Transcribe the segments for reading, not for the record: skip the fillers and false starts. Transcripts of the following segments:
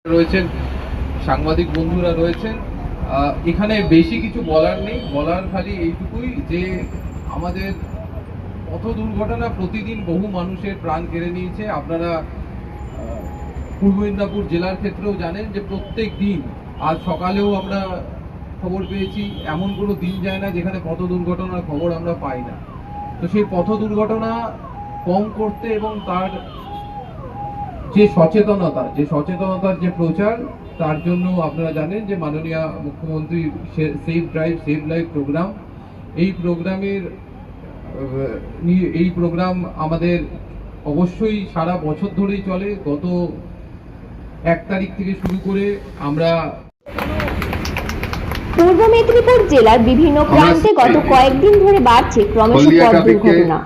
রয়েছেন, সাংবাদিক বন্ধুরা রয়েছেন। এখানে বেশি কিছু বলার নেই, বলার খালি এইটুকুই যে আমাদের পথ দুর্ঘটনা প্রতিদিন বহু মানুষের প্রাণ কেড়ে নিয়েছে। আপনারা পূর্ব মেদিনীপুর জেলার ক্ষেত্রেও জানেন যে প্রত্যেক দিন, আজ সকালেও আমরা খবর পেয়েছি, এমন কোনো দিন যায় না যেখানে পথ দুর্ঘটনার খবর আমরা পাই না। তো সেই পথ দুর্ঘটনা কম করতে এবং তার যে সচেতনতার যে প্রচার, তার জন্য আপনারা জানেন যে মাননীয় মুখ্যমন্ত্রী safe drive save life program, এই প্রোগ্রাম আমাদের অবশ্যই সারা বছর ধরেই চলে। গত 1 তারিখ থেকে শুরু করে আমরা পূর্ব মেদিনীপুর জেলার বিভিন্ন প্রান্তে গত কয়েকদিন ধরে বাড়ছে ক্রমশ পথ দুর্ঘটনা।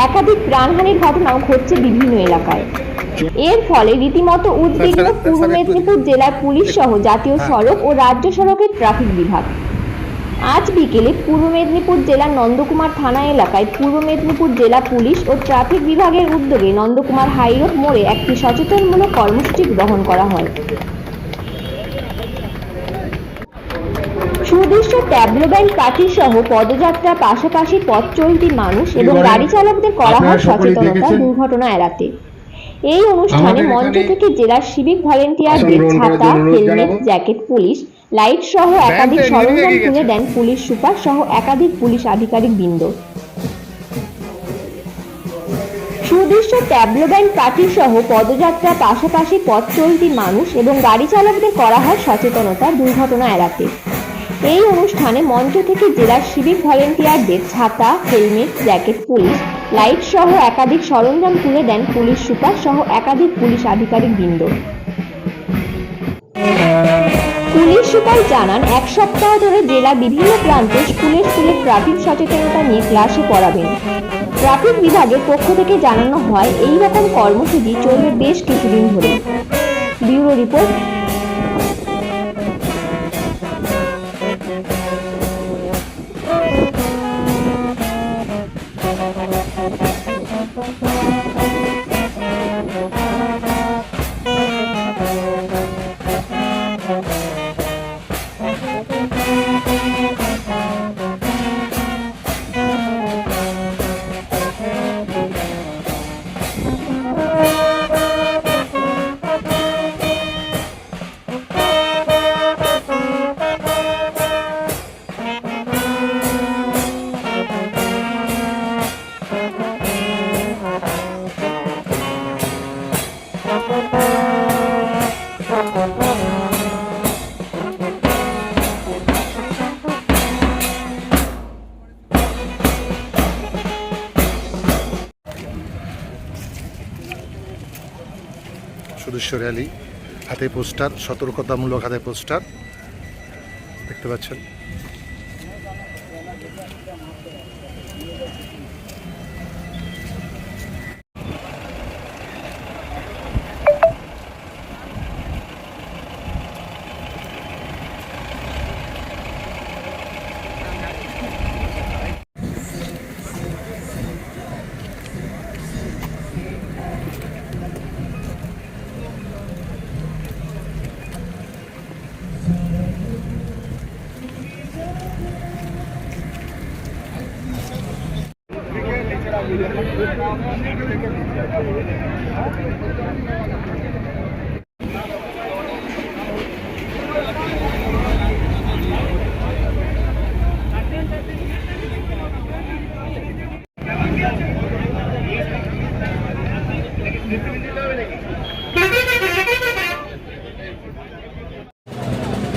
একাধিক প্রাণহানির ঘটনাও ঘটছে বিভিন্ন এলাকায়। এর ফলে রীতিমতো উদ্বিগ্ন পূর্ব মেদিনীপুর জেলার পুলিশ সহ জাতীয় সড়ক ও রাজ্য সড়কের ট্রাফিক বিভাগ। আজ বিকেলে পূর্ব মেদিনীপুর জেলার নন্দকুমার থানা এলাকায় পূর্ব মেদিনীপুর জেলা পুলিশ ও ট্রাফিক বিভাগের উদ্যোগে নন্দকুমার হাইরোড মোড়ে একটি সচেতনমূলক কর্মসূচি গ্রহণ করা হয়। সুদৃশ্য ট্যাবলো ব্যান্ড পার্টি সহ পদযাত্রা, পাশাপাশি পথ চলতি মানুষ এবং গাড়ি চালকদের করা হয় সচেতনতা দুর্ঘটনা এড়াতে। এই অনুষ্ঠানে মঞ্চ থেকে জেলার সিভিক ভলেন্টিয়ারদের ছাতা, হেলমেট, জ্যাকেট, পুলিশ লাইট সহ একাধিক সরঞ্জাম তুলে দেন পুলিশ সুপার সহ একাধিক পুলিশ আধিকারিক বৃন্দ। সুদৃশ্য ট্যাবলো ব্যান্ড পার্টি সহ পদযাত্রা, পাশাপাশি পথ চলতি মানুষ এবং গাড়ি চালকদের করা হয় সচেতনতা দুর্ঘটনা এড়াতে। এই অনুষ্ঠানে মঞ্চ থেকে জেলার সিভিক ভলেন্টিয়ারদের ছাতা, হেলমেট, জ্যাকেট, পুলিশ লাইট সহ একাধিক সরঞ্জাম তুলে দেন পুলিশ সুপার সহ একাধিক পুলিশ আধিকারিক বৃন্দ। পুলিশ সুপার জানান, 1 সপ্তাহ ধরে জেলা বিভিন্ন প্রান্তে স্কুলে ট্রাফিক সচেতনতা নিয়ে ক্লাসে পড়াবেন। ট্রাফিক বিভাগের পক্ষ থেকে জানানো হয় এই রকম কর্মসূচি চলবে বেশ কিছুদিন ধরে। Bureau report. সুদৃশ্য র্যালি, হাতে পোস্টার, সতর্কতামূলক হাতে পোস্টার দেখতে পাচ্ছেন।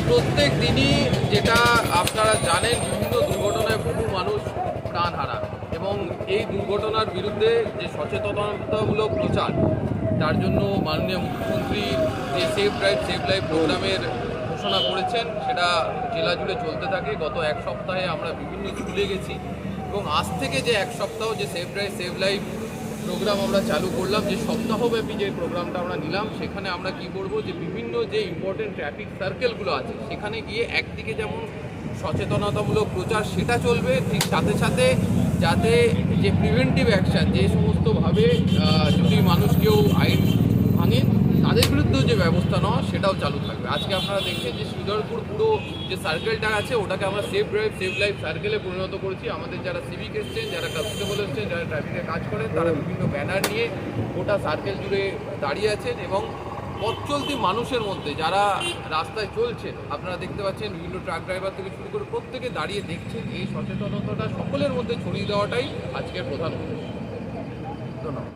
প্রত্যেক দিনই, যেটা আপনারা জানেন, বিভিন্ন দুর্ঘটনায় বহু মানুষ প্রাণ হারান এবং এই দুর্ঘটনার বিরুদ্ধে যে সচেতনতামূলক প্রচার, তার জন্য মাননীয় মুখ্যমন্ত্রী যে সেফ ড্রাইভ সেভ লাইফ প্রোগ্রামের ঘোষণা করেছেন, সেটা জেলা জুড়ে চলতে থাকে। গত 1 সপ্তাহে আমরা বিভিন্ন স্কুলে গেছি এবং আজ থেকে যে 1 সপ্তাহ যে safe drive save life program আমরা চালু করলাম, যে সপ্তাহব্যাপী যে প্রোগ্রামটা আমরা নিলাম, সেখানে আমরা কি করব, যে বিভিন্ন যে ইম্পর্টেন্ট ট্রাফিক সার্কেলগুলো আছে সেখানে গিয়ে একদিকে যেমন সচেতনতামূলক প্রচার সেটা চলবে, ঠিক সাথে সাথে যাতে যে প্রিভেন্টিভ অ্যাকশান, যে সমস্তভাবে যদি মানুষ কেউ আইন ভাঙে তাদের বিরুদ্ধেও যে ব্যবস্থা নেওয়া সেটাও চালু থাকবে। আজকে আপনারা দেখছেন যে শ্রীধরপুর পুরো যে সার্কেলটা আছে ওটাকে আমরা সেফ ড্রাইভ সেফ লাইফ সার্কেলে পরিণত করেছি। আমাদের যারা সিভিক এসছেন, যারা কনস্টেবল এসছেন, যারা ট্রাফিকে কাজ করেন, তারা বিভিন্ন ব্যানার নিয়ে গোটা সার্কেল জুড়ে দাঁড়িয়ে আছেন এবং পথ চলতি মানুষের মধ্যে যারা রাস্তায় চলছেন আপনারা দেখতে পাচ্ছেন, বিভিন্ন ট্রাক ড্রাইভার থেকে শুরু করে প্রত্যেকে দাঁড়িয়ে দেখছেন। এই সচেতনতাটা সকলের মধ্যে ছড়িয়ে দেওয়াটাই আজকের প্রধান উদ্দেশ্য। ধন্যবাদ।